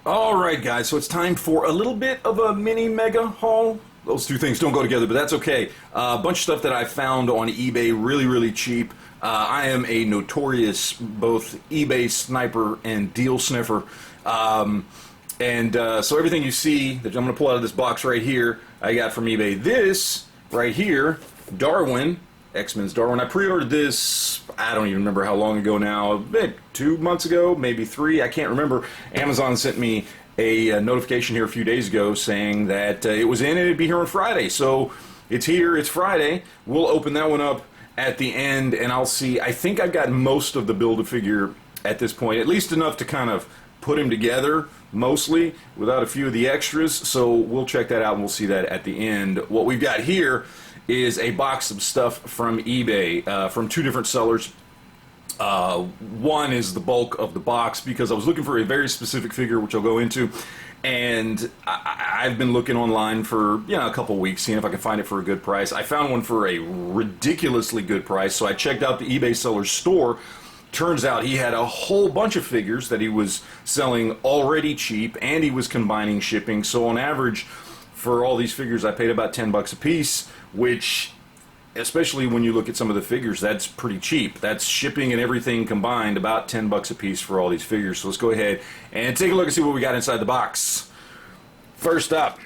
Alright guys, so it's time for a little bit of a mini mega haul. Those two things don't go together, but that's okay. A bunch of stuff that I found on eBay really cheap. I am a notorious both eBay sniper and deal sniffer. So everything you see that I'm going to pull out of this box right here, I got from eBay. This right here, Darwin, X-Men's Darwin. I pre-ordered this, I don't even remember how long ago now, 2 months ago, maybe 3, I can't remember. Amazon sent me a notification here a few days ago saying that it was in and it'd be here on Friday. So it's here, it's Friday. We'll open that one up at the end and I'll see. I think I've got most of the Build-A-Figure at this point, at least enough to kind of put him together, mostly, without a few of the extras. So we'll check that out and we'll see that at the end. What we've got here is a box of stuff from eBay from 2 different sellers. One is the bulk of the box because I was looking for a very specific figure, which I'll go into, and I've been looking online for a couple weeks, seeing if I can find it for a good price. I found one for a ridiculously good price, so I checked out the eBay seller's store. Turns out he had a whole bunch of figures that he was selling already cheap, and he was combining shipping. So on average, for all these figures, I paid about 10 bucks a piece, which, especially when you look at some of the figures, that's pretty cheap. That's shipping and everything combined, about 10 bucks a piece for all these figures. So let's go ahead and take a look and see what we got inside the box. First up,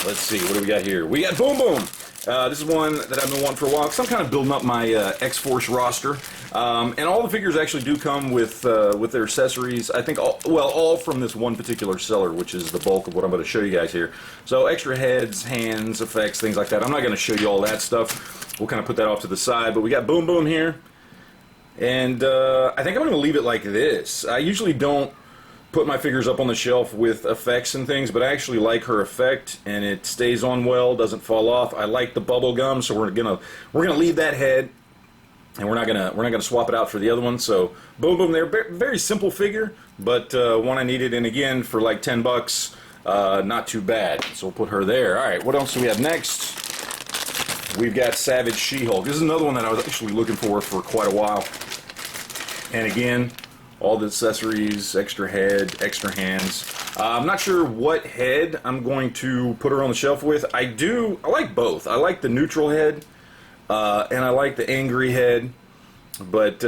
let's see, what do we got here? We got Boom Boom. This is one that I've been wanting for a while because I'm kind of building up my X-Force roster. And all the figures actually do come with their accessories. I think, all from this one particular seller, which is the bulk of what I'm going to show you guys here. So extra heads, hands, effects, things like that. I'm not going to show you all that stuff. We'll kind of put that off to the side. But we got Boom Boom here. And I think I'm going to leave it like this. I usually don't put my figures up on the shelf with effects and things, but I actually like her effect, and it stays on well, doesn't fall off. I like the bubble gum, so we're gonna leave that head, and we're not gonna swap it out for the other one. So Boom Boom there, very simple figure, but one I needed, and again for like 10 bucks, not too bad. So we'll put her there. All right, what else do we have next? We've got Savage She-Hulk. This is another one that I was actually looking for quite a while, and again, all the accessories, extra head, extra hands. I'm not sure what head I'm going to put her on the shelf with. I like both. I like the neutral head, and I like the angry head. But,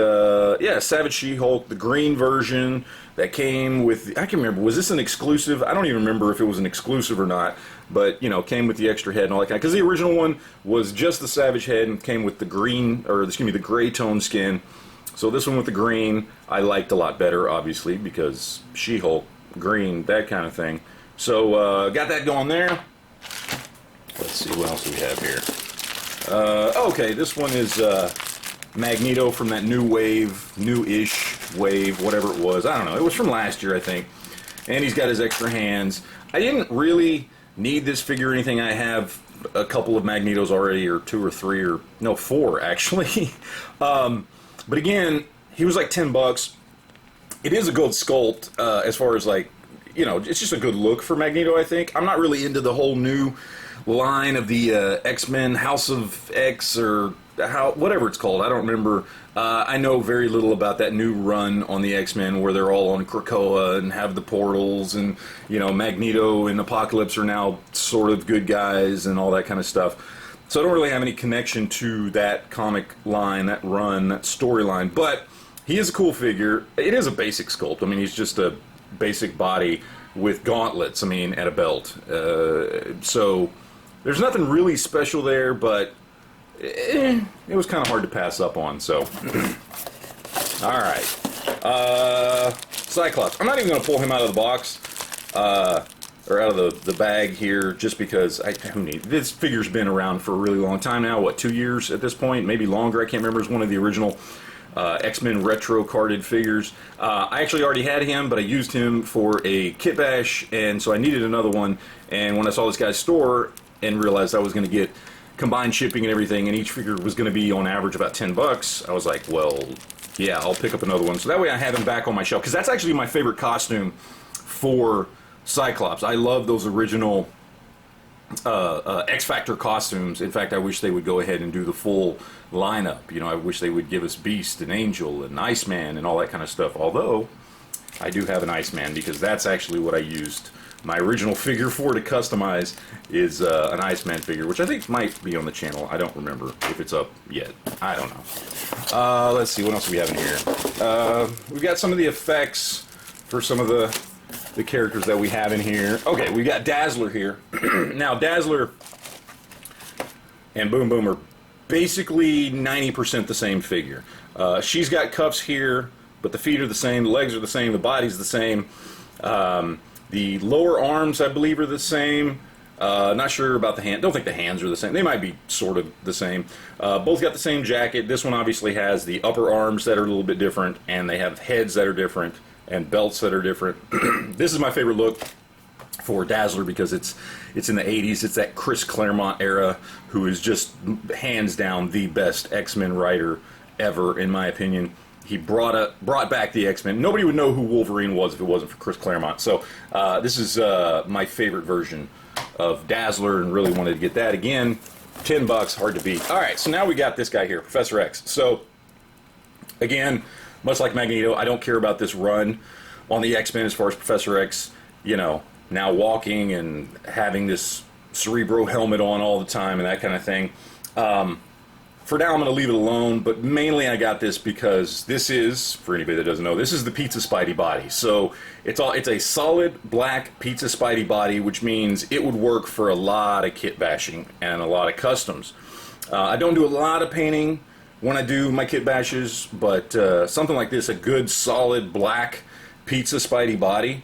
yeah, Savage She-Hulk, the green version that came with, I can remember, was this an exclusive? I don't even remember if it was an exclusive or not, but, came with the extra head and all that kind of, because the original one was just the Savage head and came with the green, or excuse me, the gray tone skin. So this one with the green, I liked a lot better, obviously, because She-Hulk, green, that kind of thing. So, got that going there. Let's see, what else do we have here? Okay, this one is Magneto from that new wave, new-ish wave, whatever it was. I don't know, it was from last year, I think. And he's got his extra hands. I didn't really need this figure or anything. I have a couple of Magnetos already, or 2 or 3, or, no, 4, actually. But again, he was like 10 bucks. It is a good sculpt, as far as like, it's just a good look for Magneto, I think. I'm not really into the whole new line of the X-Men House of X, or whatever it's called. I don't remember. I know very little about that new run on the X-Men where they're all on Krakoa and have the portals, and, Magneto and Apocalypse are now sort of good guys and all that kind of stuff. So I don't really have any connection to that comic line, that run, that storyline, but he is a cool figure. It is a basic sculpt. I mean, he's just a basic body with gauntlets, and a belt. So there's nothing really special there, but it was kind of hard to pass up on, so. All right. Cyclops. I'm not even going to pull him out of the box. Or out of the bag here, just because this figure's been around for a really long time now. What, 2 years at this point? Maybe longer. I can't remember. It's one of the original X-Men retro carded figures. I actually already had him, but I used him for a kit bash, and so I needed another one. And when I saw this guy's store and realized I was going to get combined shipping and everything, and each figure was going to be on average about 10 bucks, I was like, well, yeah, I'll pick up another one. So that way I have him back on my shelf, because that's actually my favorite costume for Cyclops. I love those original X-Factor costumes. In fact, I wish they would go ahead and do the full lineup. I wish they would give us Beast and Angel and Iceman and all that kind of stuff. Although, I do have an Iceman, because that's actually what I used my original figure for to customize, is an Iceman figure, which I think might be on the channel. I don't remember if it's up yet. I don't know. Let's see, what else do we have in here? We've got some of the effects for some of the characters that we have in here. Okay, we got Dazzler here. Now, Dazzler and Boom Boom are basically 90% the same figure. She's got cuffs here, but the feet are the same, the legs are the same, the body's the same. The lower arms, I believe, are the same. Not sure about the hand. Don't think the hands are the same. They might be sort of the same. Both got the same jacket. This one obviously has the upper arms that are a little bit different, and they have heads that are different, and belts that are different. This is my favorite look for Dazzler, because it's in the 80s. It's that Chris Claremont era, who is just hands down the best X-Men writer ever, in my opinion. He brought back the X-Men. Nobody would know who Wolverine was if it wasn't for Chris Claremont. So this is my favorite version of Dazzler, and really wanted to get that. Again, $10, hard to beat. All right, so now we got this guy here, Professor X. So again, much like Magneto, I don't care about this run on the X-Men as far as Professor X, you know, now walking and having this Cerebro helmet on all the time and that kind of thing. For now, I'm going to leave it alone, but mainly I got this because this is, for anybody that doesn't know, this is the Pizza Spidey body. So it's a solid black Pizza Spidey body, which means it would work for a lot of kit bashing and a lot of customs. I don't do a lot of painting when I do my kit bashes, but something like this, a good solid black Pizza Spidey body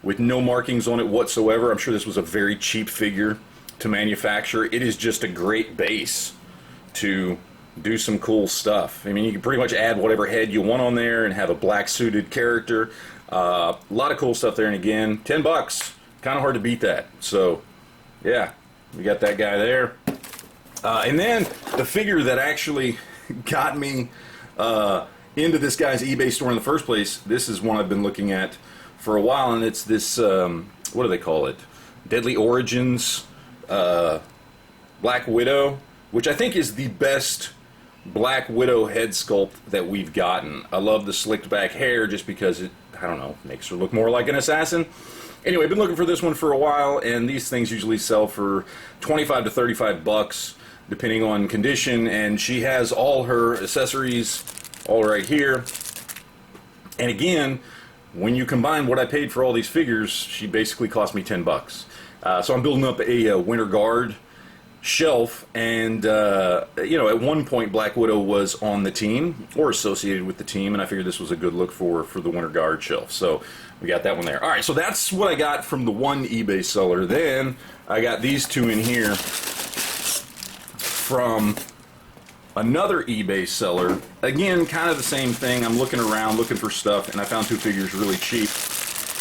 with no markings on it whatsoever. I'm sure this was a very cheap figure to manufacture. It is just a great base to do some cool stuff. I mean, you can pretty much add whatever head you want on there and have a black suited character. A lot of cool stuff there, and again, $10. Kind of hard to beat that. So, yeah, we got that guy there. And then the figure that actually got me into this guy's eBay store in the first place, this is one I've been looking at for a while, and it's this, what do they call it? Deadly Origins Black Widow, which I think is the best Black Widow head sculpt that we've gotten. I love the slicked back hair just because it, I don't know, makes her look more like an assassin. Anyway, I've been looking for this one for a while, and these things usually sell for 25 to 35 bucks, depending on condition, and she has all her accessories all right here. And again, when you combine what I paid for all these figures, she basically cost me 10 bucks. So I'm building up a Winter Guard shelf, and you know, at one point Black Widow was on the team or associated with the team, and I figured this was a good look for the Winter Guard shelf. So we got that one there. All right, so that's what I got from the one eBay seller. Then I got these two in here from another eBay seller. Again, kind of the same thing. I'm looking around looking for stuff, and I found two figures really cheap,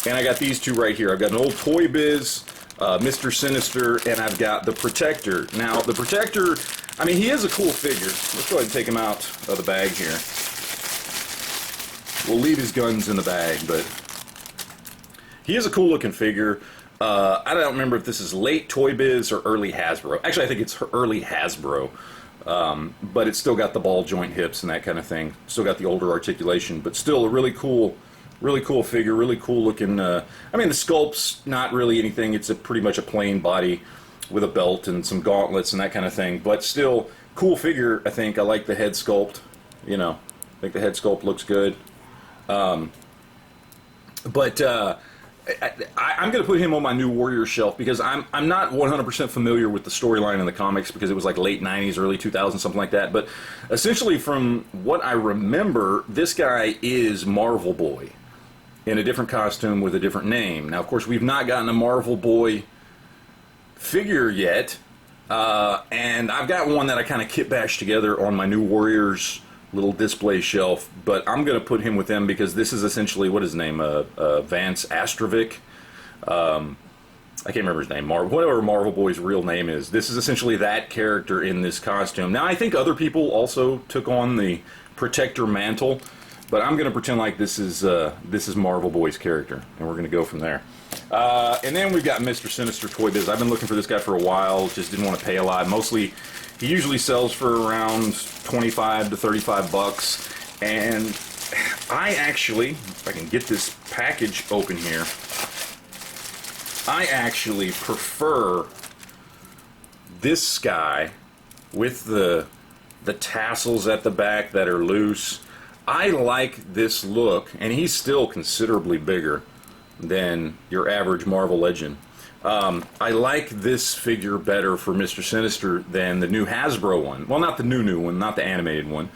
and I got these two right here. I've got an old Toy Biz Mr. Sinister, and I've got the Protector. Now, the Protector, I mean, he is a cool figure. Let's go ahead and take him out of the bag here. We'll leave his guns in the bag, but he is a cool looking figure. I don't remember if this is late Toy Biz or early Hasbro. Actually, I think it's early Hasbro. But it's still got the ball joint hips and that kind of thing. Still got the older articulation, but still a really cool figure, really cool looking. I mean, the sculpt's not really anything. It's pretty much a plain body with a belt and some gauntlets and that kind of thing. But still, cool figure, I think. I like the head sculpt. You know, I think the head sculpt looks good. I'm going to put him on my New Warrior shelf because I'm not 100% familiar with the storyline in the comics because it was like late 90s, early 2000s, something like that. But essentially, from what I remember, this guy is Marvel Boy in a different costume with a different name. Now, of course, we've not gotten a Marvel Boy figure yet, and I've got one that I kind of kit bashed together on my New Warriors little display shelf, but I'm going to put him with them because this is essentially, what is his name, Vance Astrovic. I can't remember his name, whatever Marvel Boy's real name is. This is essentially that character in this costume. Now, I think other people also took on the Protector mantle, but I'm going to pretend like this is Marvel Boy's character, and we're going to go from there. And then we've got Mr. Sinister Toy Biz. I've been looking for this guy for a while, just didn't want to pay a lot. Mostly, he usually sells for around 25 to 35 bucks, and I actually, if I can get this package open here, I actually prefer this guy with the tassels at the back that are loose. I like this look, and he's still considerably bigger than your average Marvel Legend. I like this figure better for Mr. Sinister than the new Hasbro one. Well, not the new one, not the animated one,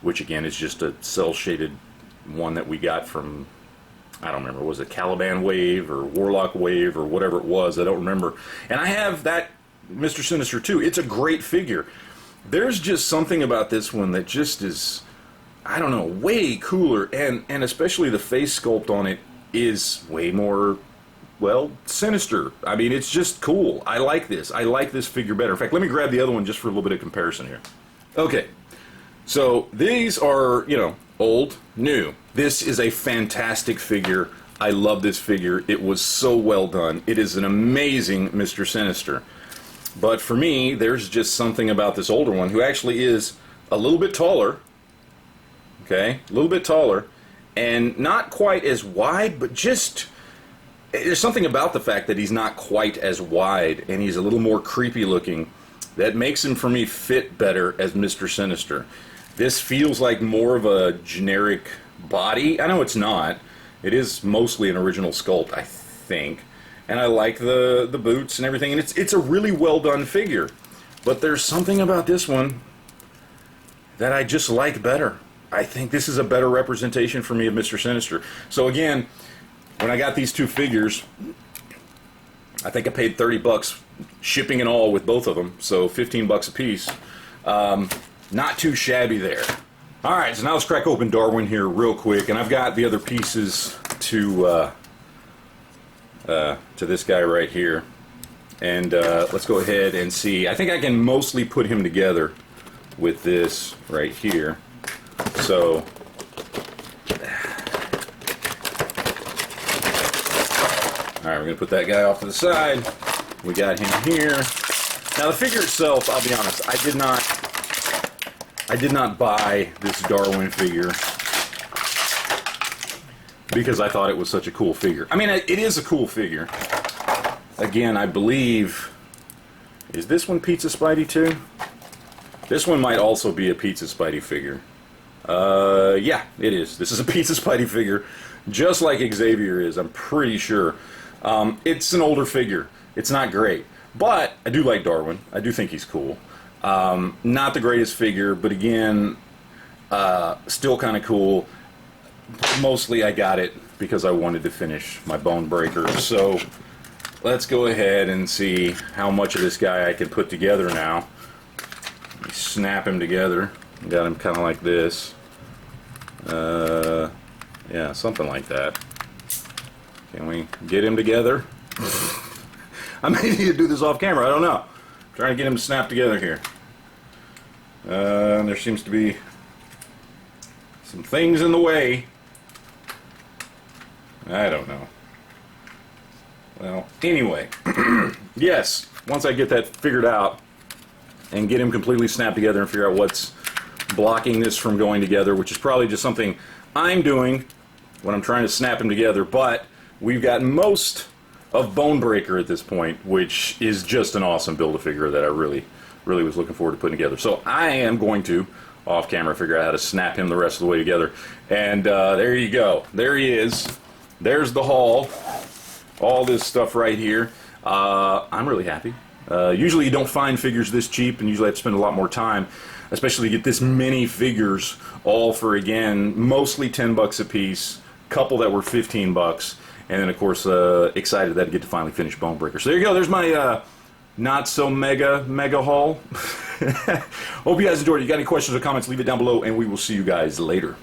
which again is just a cel-shaded one that we got from, I don't remember, was it Caliban Wave or Warlock Wave or whatever it was, I don't remember. And I have that Mr. Sinister too. It's a great figure. There's just something about this one that just is, I don't know, way cooler, and especially the face sculpt on it is way more, well, sinister. I mean, it's just cool. I like this. I like this figure better. In fact, let me grab the other one just for a little bit of comparison here. Okay, so these are, you know, old, new. This is a fantastic figure. I love this figure. It was so well done. It is an amazing Mr. Sinister. But for me, there's just something about this older one who actually is a little bit taller. Okay, a little bit taller, and not quite as wide, but just, there's something about the fact that he's not quite as wide, and he's a little more creepy looking, that makes him, for me, fit better as Mr. Sinister. This feels like more of a generic body. I know it's not. It is mostly an original sculpt, I think. And I like the boots and everything, and it's a really well done figure. But there's something about this one that I just like better. I think this is a better representation for me of Mr. Sinister. So again, when I got these two figures, I think I paid 30 bucks shipping and all with both of them, so 15 bucks a piece. Not too shabby there. Alright, so now let's crack open Darwin here real quick, and I've got the other pieces to this guy right here. And let's go ahead and see. I think I can mostly put him together with this right here. So, alright, we're going to put that guy off to the side. We got him here. Now the figure itself, I'll be honest, I did not buy this Darwin figure because I thought it was such a cool figure. I mean, it is a cool figure. Again, I believe, is this one Pizza Spidey too? This one might also be a Pizza Spidey figure. Yeah, it is. This is a Pizza Spidey figure, just like Xavier is, I'm pretty sure. It's an older figure. It's not great. But I do like Darwin. I do think he's cool. Not the greatest figure, but again, still kind of cool. Mostly I got it because I wanted to finish my Bonebreaker. So let's go ahead and see how much of this guy I can put together now. Let me snap him together. Got him kind of like this. Yeah, something like that. Can we get him together? I may need to do this off camera, I don't know. I'm trying to get him to snap together here. There seems to be some things in the way. I don't know. Well, anyway. Yes, once I get that figured out and get him completely snapped together and figure out what's blocking this from going together, which is probably just something I'm doing when I'm trying to snap him together, but we've got most of Bonebreaker at this point, which is just an awesome Build-A-Figure that I really was looking forward to putting together. So I am going to, off camera, figure out how to snap him the rest of the way together. And there you go. There he is. There's the haul. All this stuff right here. I'm really happy. Usually you don't find figures this cheap, and usually I have to spend a lot more time, especially to get this many figures, all for, again, mostly 10 bucks a piece, couple that were 15 bucks, and then of course excited that I get to finally finish Bonebreaker. So there you go, there's my not so mega haul. Hope you guys enjoyed it. You got any questions or comments, leave it down below, and we will see you guys later.